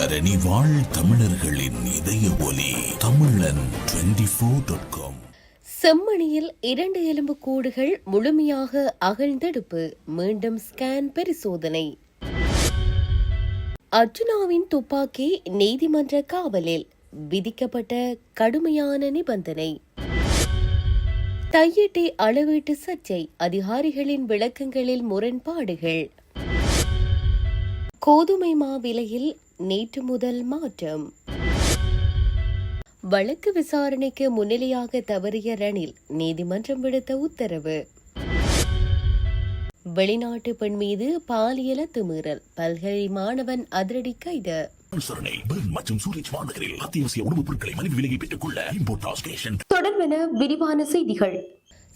தரணி வாழ் தமிழர்களின் இதய ஒலி தமிழன் 24.com. செம்மணியில் 2 எலும்பு கூடுகள் முழுமையாக அகழ்ந்தெடுப்பு, மீண்டும் ஸ்கேன் பரிசோதனை. அர்ஜுனாவின் துப்பாக்கி நீதிமன்ற காவலில், விதிக்கப்பட்ட கடுமையான நிபந்தனை. தையிட்டி அளவீட்டு சர்ச்சை, அதிகாரிகளின் விளக்கங்களில் முரண்பாடுகள். கோதுமை மா விலையில் நேற்று முதல் மாற்றம். வழக்கு விசாரணைக்கு முன்னிலையாக தவறிய ரணில், நீதிமன்றம் விடுத்த உத்தரவு. வெளிநாட்டு பெண் மீது பாலியல் அத்துமீறல், பல்கலை மாணவன் அதிரடி கைது. மற்றும் சூரஜ் வானகரில் அத்தியாவசிய உணவுப் பொருட்களை மலிவு விலையை பெற்றுக் கொள்ள இம்போர்ட் ஸ்டேஷன். தொடர்பென விரிவான செய்திகள்.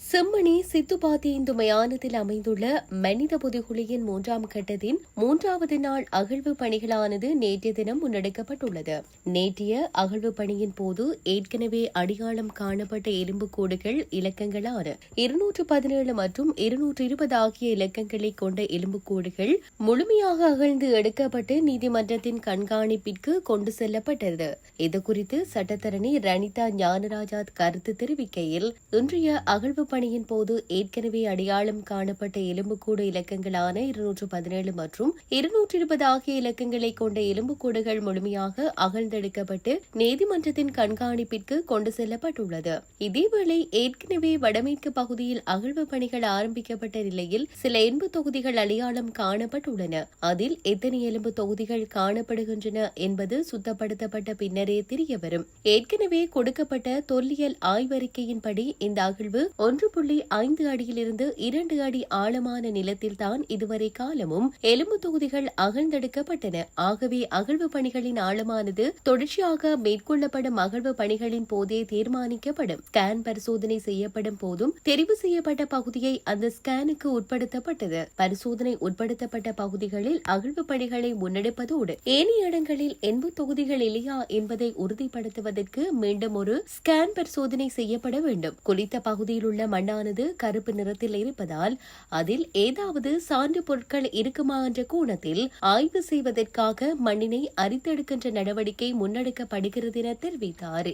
செம்மணி சித்துப்பாத்திந்து மயானத்தில் அமைந்துள்ள மனித புதைகுழியின் 3ஆம் கட்டத்தின் 3வது நாள் அகழ்வு பணிகளானது நேற்றைய தினம் முன்னெடுக்கப்பட்டுள்ளது. நேற்றைய அகழ்வு பணியின் போது ஏற்கனவே அடையாளம் காணப்பட்ட எலும்புக்கூடுகள் இலக்கங்களான 217 மற்றும் 220 ஆகிய இலக்கங்களை கொண்ட எலும்புக்கூடுகள் முழுமையாக அகழ்ந்து எடுக்கப்பட்டு நீதிமன்றத்தின் கண்காணிப்பிற்கு கொண்டு செல்லப்பட்டது. இதுகுறித்து சட்டத்தரணி ரணிதா ஞானராஜா கருத்து தெரிவிக்கையில், இன்றைய அகழ்வு பணியின் போது ஏற்கனவே அடையாளம் காணப்பட்ட எலும்புக்கூடு இலக்கங்களான 217 மற்றும் 220 ஆகிய இலக்கங்களை கொண்ட எலும்புக்கூடுகள் முழுமையாக அகழ்ந்தெடுக்கப்பட்டு நீதிமன்றத்தின் கண்காணிப்பிற்கு கொண்டு செல்லப்பட்டுள்ளது. இதேவேளை ஏற்கனவே வடமேற்கு பகுதியில் அகழ்வு பணிகள் ஆரம்பிக்கப்பட்ட நிலையில் சில எலும்பு தொகுதிகள் அடையாளம் காணப்பட்டுள்ளன. அதில் எத்தனை எலும்பு தொகுதிகள் காணப்படுகின்றன என்பது சுத்தப்படுத்தப்பட்ட பின்னரே தெரியவரும். ஏற்கனவே கொடுக்கப்பட்ட தொல்லியல் ஆய்வறிக்கையின்படி இந்த அகழ்வு 1.5 அடியிலிருந்து 2 அடி ஆழமான நிலத்தில் தான் இதுவரை காலமும் எலும்பு தொகுதிகள் அகழ்ந்தெடுக்கப்பட்டன. ஆகவே அகழ்வு பணிகளின் ஆழமானது தொடர்ச்சியாக மேற்கொள்ளப்படும் அகழ்வு பணிகளின் போதே தீர்மானிக்கப்படும். ஸ்கேன் பரிசோதனை செய்யப்படும் போதும் தெரிவு செய்யப்பட்ட பகுதியை அந்த ஸ்கேனுக்கு உட்படுத்தப்பட்டது. பரிசோதனை உட்படுத்தப்பட்ட பகுதிகளில் அகழ்வு பணிகளை முன்னெடுப்பதோடு ஏனைய இடங்களில் எலும்பு தொகுதிகள் இல்லையா என்பதை உறுதிப்படுத்துவதற்கு மீண்டும் ஒரு ஸ்கேன் பரிசோதனை செய்யப்பட வேண்டும். குறித்த பகுதியில் உள்ள மண்ணானது கருப்பு நிறத்தில் இருப்பதால் அதில் ஏதாவது சான்று பொருட்கள் இருக்குமா என்ற கோணத்தில் ஆய்வு செய்வதற்காக மண்ணினை அரித்தெடுக்கின்ற நடவடிக்கை முன்னெடுக்கப்படுகிறது என தெரிவித்தார்.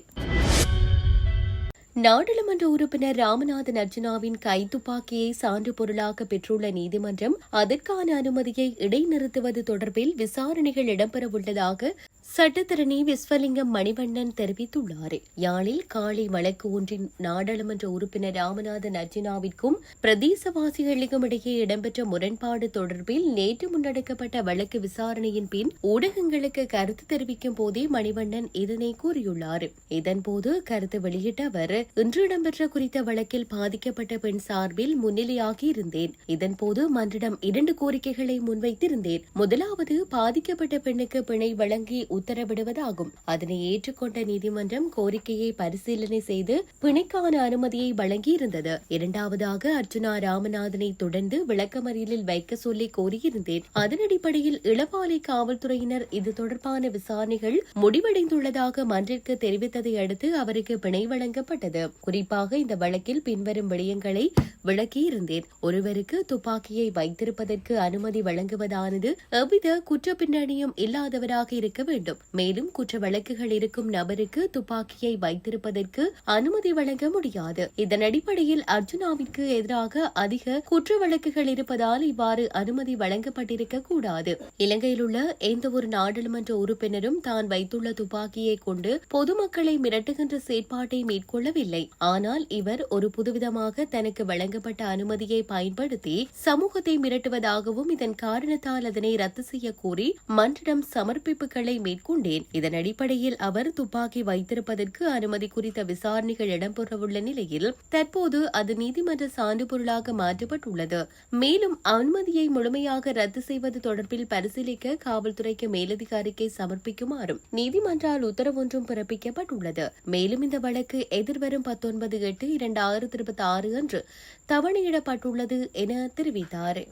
நாடாளுமன்ற உறுப்பினர் ராமநாதன் அர்ஜுனாவின் கைத்துப்பாக்கியை சான்று பொருளாக பெற்றுள்ள நீதிமன்றம் அதற்கான அனுமதியை இடைநிறுத்துவது தொடர்பில் விசாரணைகள் இடம்பெறவுள்ளதாக சட்டத்தரணி விஸ்வலிங்கம் மணிவண்ணன் தெரிவித்துள்ளார். யாழில் காலை வழக்கு ஒன்றின் நாடாளுமன்ற உறுப்பினர் ராமநாதன் அர்ஜுனாவிற்கும் பிரதேசவாசிகளுக்கும் இடையே இடம்பெற்ற முரண்பாடு தொடர்பில் நேற்று முன்னெடுக்கப்பட்ட வழக்கு விசாரணையின் பின் ஊடகங்களுக்கு கருத்து தெரிவிக்கும் போதே மணிவண்ணன் இதனை கூறியுள்ளார். இதன்போது கருத்து வெளியிட்ட அவர், இன்று இடம்பெற்ற குறித்த வழக்கில் பாதிக்கப்பட்ட பெண் சார்பில் முன்னிலையாகி இருந்தேன். இதன்போது மன்றிடம் 2 கோரிக்கைகளை முன்வைத்திருந்தேன். முதலாவது, பாதிக்கப்பட்ட பெண்ணுக்கு பிணை வழங்கி உத்தரவிடுவதாகும். அதனை ஏற்றுக்கொண்ட நீதிமன்றம் கோரிக்கையை பரிசீலனை செய்து பிணைக்கான அனுமதியை வழங்கியிருந்தது. இரண்டாவதாக, அர்ஜுனா ராமநாதனை தொடர்ந்து விளக்கமறியலில் வைக்க சொல்லி கோரியிருந்தேன். அதன் அடிப்படையில் இளவாலை காவல்துறையினர் இது தொடர்பான விசாரணைகள் முடிவடைந்துள்ளதாக மன்றிற்கு தெரிவித்ததை அடுத்து அவருக்கு பிணை வழங்கப்பட்டது. குறிப்பாக இந்த வழக்கில் பின்வரும் விடயங்களை விளக்கியிருந்தேன். ஒருவருக்கு துப்பாக்கியை வைத்திருப்பதற்கு அனுமதி வழங்குவதானது எவ்வித குற்ற பின்னணியும் இல்லாதவராக இருக்க வேண்டும். மேலும் குற்ற வழக்குகள் இருக்கும் நபருக்கு துப்பாக்கியை வைத்திருப்பதற்கு அனுமதி வழங்க முடியாது. இதன் அடிப்படையில் அர்ஜுனாவிற்கு எதிராக அதிக குற்ற வழக்குகள் இருப்பதால் இவ்வாறு அனுமதி வழங்கப்பட்டிருக்க கூடாது. இலங்கையில் உள்ள எந்த ஒரு நாடாளுமன்ற உறுப்பினரும் தான் வைத்துள்ள துப்பாக்கியை கொண்டு பொதுமக்களை மிரட்டுகின்ற செயற்பாட்டை மேற்கொள்ளவில்லை. ஆனால் இவர் ஒரு புதுவிதமாக தனக்கு வழங்கப்பட்ட அனுமதியை பயன்படுத்தி சமூகத்தை மிரட்டுவதாகவும் இதன் காரணத்தால் அதனை ரத்து செய்ய கோரி மன்றிடம் சமர்ப்பிப்புகளை மேற்கொண்டேன். இதன் அடிப்படையில் அவர் துப்பாக்கி வைத்திருப்பதற்கு அனுமதி குறித்த விசாரணைகள் இடம்பெறவுள்ள நிலையில் தற்போது அது நீதிமன்ற சான்று பொருளாக மாற்றப்பட்டுள்ளது. மேலும் அனுமதியை முழுமையாக ரத்து செய்வது தொடர்பில் பரிசீலிக்க காவல்துறைக்கு மேலதிக அறிக்கை சமர்ப்பிக்குமாறும் நீதிமன்றால் உத்தரவொன்றும் பிறப்பிக்கப்பட்டுள்ளது. மேலும் இந்த வழக்கு எதிர்வரும் 19/8/2026 அன்று தவணையிடப்பட்டுள்ளது என தெரிவித்தார்.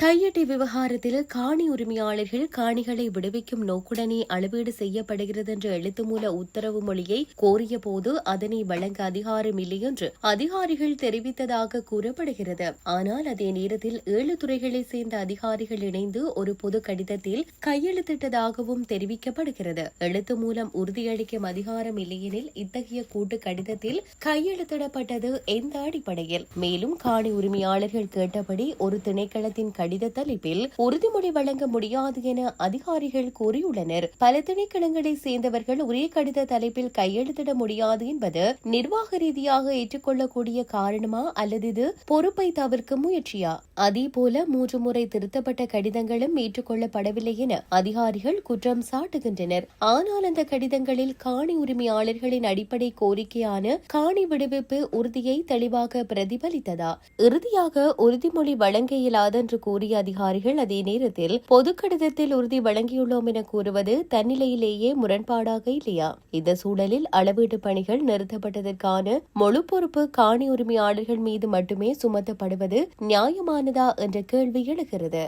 கையெட்டி விவகாரத்தில் காணி உரிமையாளர்கள் காணிகளை விடுவிக்கும் நோக்குடனே அளவீடு செய்யப்படுகிறது என்ற எழுத்துமூல உத்தரவு மொழியை கோரிய போது அதனை வழங்க அதிகாரம் இல்லை என்று அதிகாரிகள் தெரிவித்ததாக கூறப்படுகிறது. ஆனால் அதே நேரத்தில் 7 துறைகளைச் சேர்ந்த அதிகாரிகள் இணைந்து ஒரு பொது கடிதத்தில் கையெழுத்திட்டதாகவும் தெரிவிக்கப்படுகிறது. எழுத்து மூலம் உறுதியளிக்கும் அதிகாரம் இல்லையெனில் இத்தகைய கூட்டு கடிதத்தில் கையெழுத்திடப்பட்டது எந்த அடிப்படையில்? மேலும் காணி உரிமையாளர்கள் கேட்டபடி ஒரு திணைக்களத்தின் கடித தலைப்பில் உறுதிமொழி வழங்க முடியாது என அதிகாரிகள் கூறியுள்ளனர். பல திணைக்களங்களை சேர்ந்தவர்கள் ஒரே கடித தலைப்பில் கையெழுத்திட முடியாது என்பது நிர்வாக ரீதியாக ஏற்றுக்கொள்ளக்கூடிய காரணமா அல்லது இது பொறுப்பை தவிர்க்கும் முயற்சியா? அதேபோல 3 முறை திருத்தப்பட்ட கடிதங்களும் ஏற்றுக்கொள்ளப்படவில்லை என அதிகாரிகள் குற்றம் சாட்டுகின்றனர். ஆனால் அந்த கடிதங்களில் காணி உரிமையாளர்களின் அடிப்படை கோரிக்கையான காணி விடுவிப்பு உறுதியை தெளிவாக பிரதிபலித்ததா? இறுதியாக உறுதிமொழி வழங்க இயலாது என்று கூறிய அதிகாரிகள் அதே நேரத்தில் பொது கடிதத்தில் உறுதி வழங்கியுள்ளோம் என கூறுவது தன்னிலையிலேயே முரண்பாடாக இல்லையா? இந்த சூழலில் அளவீட்டு பணிகள் நிறுத்தப்பட்டதற்கான முழு பொறுப்பு காணி உரிமையாளர்கள் மீது மட்டுமே சுமத்தப்படுவது நியாயமானதா என்ற கேள்வி எழுகிறது.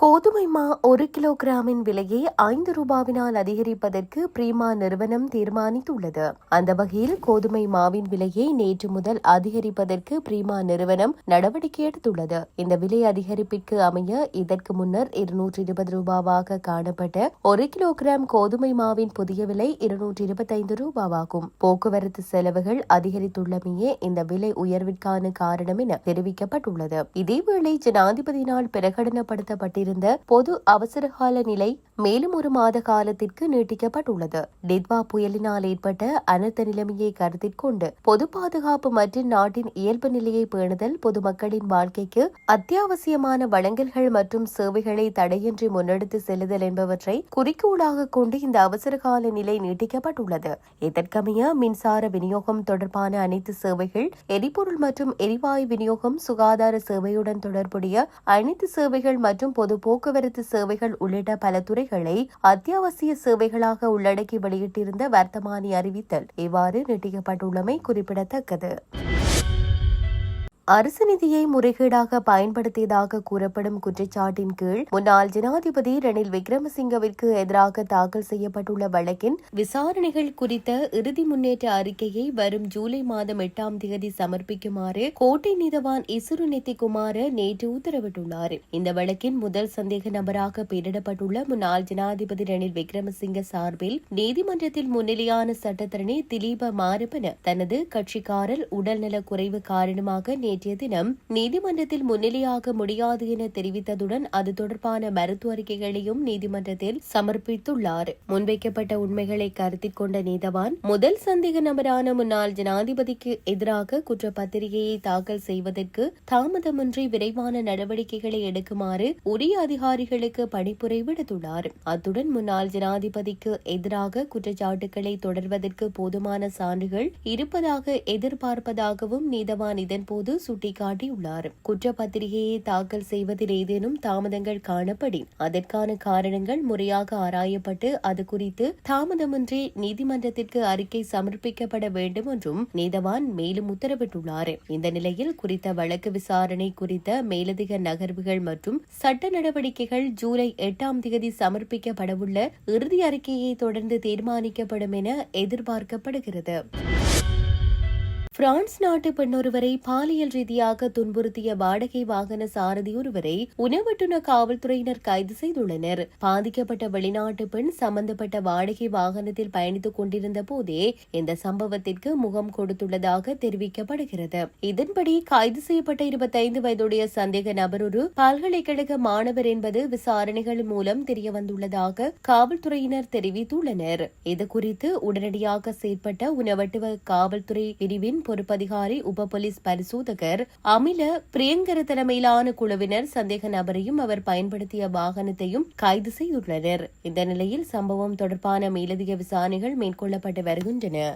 கோதுமை மா 1 கிலோகிராமின் விலையை 5 ரூபாவினால் அதிகரிப்பதற்கு பிரீமா நிறுவனம் தீர்மானித்துள்ளது. அந்த வகையில் கோதுமை மாவின் விலையை நேற்று முதல் அதிகரிப்பதற்கு பிரீமா நிறுவனம் நடவடிக்கை எடுத்துள்ளது. இந்த விலை அதிகரிப்பிற்கு அமைய இதற்கு முன்னர் 220 ரூபாவாக காணப்பட்ட 1 கிலோகிராம் கோதுமை மாவின் புதிய விலை 225 ரூபாவாகும். போக்குவரத்து செலவுகள் அதிகரித்துள்ளமையே இந்த விலை உயர்விற்கான காரணம் என தெரிவிக்கப்பட்டுள்ளது. இதேவேளை ஜனாதிபதியினால் பிரகடனப்படுத்தப்பட்டிருந்த பொது அவசரகால நிலை மேலும் 1 மாத காலத்திற்கு நீட்டிக்கப்பட்டுள்ளது. டிட்வா புயலினால் ஏற்பட்ட அனர்த்த நிலைமையை கருத்தில் கொண்டு பொது பாதுகாப்பு மற்றும் நாட்டின் இயல்பு நிலையை பேணுதல், பொதுமக்களின் வாழ்க்கைக்கு அத்தியாவசியமான வழங்கல்கள் மற்றும் சேவைகளை தடையின்றி முன்னெடுத்து செல்லுதல் என்பவற்றை குறிக்கோளாக கொண்டு இந்த அவசரகால நிலை நீட்டிக்கப்பட்டுள்ளது. இதற்கமைய மின்சார விநியோகம் தொடர்பான அனைத்து சேவைகள், எரிபொருள் மற்றும் எரிவாயு விநியோகம், சுகாதார சேவையுடன் தொடர்புடைய அனைத்து சேவைகள் மற்றும் பொது போக்குவரத்து சேவைகள் உள்ளிட்ட பல துறைகளை அத்தியாவசிய சேவைகளாக உள்ளடக்கி வெளியிட்டிருந்த வர்த்தமானி அறிவித்தல் இவ்வாறு நீட்டிக்கப்பட்டுள்ளமை குறிப்பிடத்தக்கது. அரசு நிதியை முறைகேடாக பயன்படுத்தியதாக கூறப்படும் குற்றச்சாட்டின் கீழ் முன்னாள் ஜனாதிபதி ரணில் விக்ரமசிங்கவிற்கு எதிராக தாக்கல் செய்யப்பட்டுள்ள வழக்கின் விசாரணைகள் குறித்த இறுதி முன்னேற்ற அறிக்கையை வரும் ஜூலை மாதம் 8ஆம் தேதி சமர்ப்பிக்குமாறு கோட்டை நீதவான் இசுரு நெத்திகுமார நேற்று உத்தரவிட்டுள்ளார். இந்த வழக்கின் முதல் சந்தேக நபராக பெயரிடப்பட்டுள்ள முன்னாள் ஜனாதிபதி ரணில் விக்ரமசிங்க சார்பில் நீதிமன்றத்தில் முன்னிலையான சட்டத்தரணி திலீப மாரப்பன தனது கட்சிக்காரர் உடல்நல குறைவு காரணமாக நேற்றைய தினம் நீதிமன்றத்தில் முன்னிலையாக முடியாது என தெரிவித்ததுடன் அது தொடர்பான மருத்துவ அறிக்கைகளையும் நீதிமன்றத்தில் சமர்ப்பித்துள்ளார். முன்வைக்கப்பட்ட உண்மைகளை கருத்தில் கொண்ட நீதவான் முதல் சந்தேக நபரான முன்னாள் ஜனாதிபதிக்கு எதிராக குற்றப்பத்திரிகையை தாக்கல் செய்வதற்கு தாமதமின்றி விரைவான நடவடிக்கைகளை எடுக்குமாறு உரிய அதிகாரிகளுக்கு பணிப்புரை விடுத்துள்ளார். அத்துடன் முன்னாள் ஜனாதிபதிக்கு எதிராக குற்றச்சாட்டுகளை தொடர்வதற்கு போதுமான சான்றுகள் இருப்பதாக எதிர்பார்ப்பதாகவும் நீதவான் இதன்போது சுட்டிக்காட்டியுள்ளார். குற்றப்பத்திரிகையை தாக்கல் செய்வதில் ஏதேனும் தாமதங்கள் காணப்படின் அதற்கான காரணங்கள் முறையாக ஆராயப்பட்டு அது குறித்து தாமதமின்றி நீதிமன்றத்திற்கு அறிக்கை சமர்ப்பிக்கப்பட வேண்டும் என்றும் நீதவான் மேலும் உத்தரவிட்டுள்ளார். இந்த நிலையில் குறித்த வழக்கு விசாரணை குறித்த மேலதிக நகர்வுகள் மற்றும் சட்ட நடவடிக்கைகள் ஜூலை 8ஆம் தேதி சமர்ப்பிக்கப்படவுள்ள இறுதி அறிக்கையை தொடர்ந்து தீர்மானிக்கப்படும் என எதிர்பார்க்கப்படுகிறது. பிரான்ஸ் நாட்டு பெண்ணொருவரை பாலியல் ரீதியாக துன்புறுத்திய வாடகை வாகன சாரதி ஒருவரை உணவட்டுன காவல்துறையினர் கைது செய்துள்ளனர். பாதிக்கப்பட்ட வெளிநாட்டு பெண் சம்பந்தப்பட்ட வாடகை வாகனத்தில் பயணித்துக் கொண்டிருந்த போதே இந்த சம்பவத்திற்கு முகம் கொடுத்துள்ளதாக தெரிவிக்கப்படுகிறது. இதன்படி கைது செய்யப்பட்ட 25 வயதுடைய சந்தேக நபர் ஒரு பல்கலைக்கழக மாணவர் என்பது விசாரணைகள் மூலம் தெரியவந்துள்ளதாக காவல்துறையினர் தெரிவித்துள்ளனர். இதுகுறித்து உடனடியாக செயற்பட்ட உணவட்டுவ காவல்துறை பிரிவின் பொறுப்பதிகாரி உப போலீஸ் பரிசோதகர் அமில பிரியங்கர தலைமையிலான குழுவினர் சந்தேக நபரையும் அவர் பயன்படுத்திய வாகனத்தையும் கைது செய்துள்ளனர். இந்த நிலையில் சம்பவம் தொடர்பான மேலதிக விசாரணைகள் மேற்கொள்ளப்பட்டு வருகின்றன.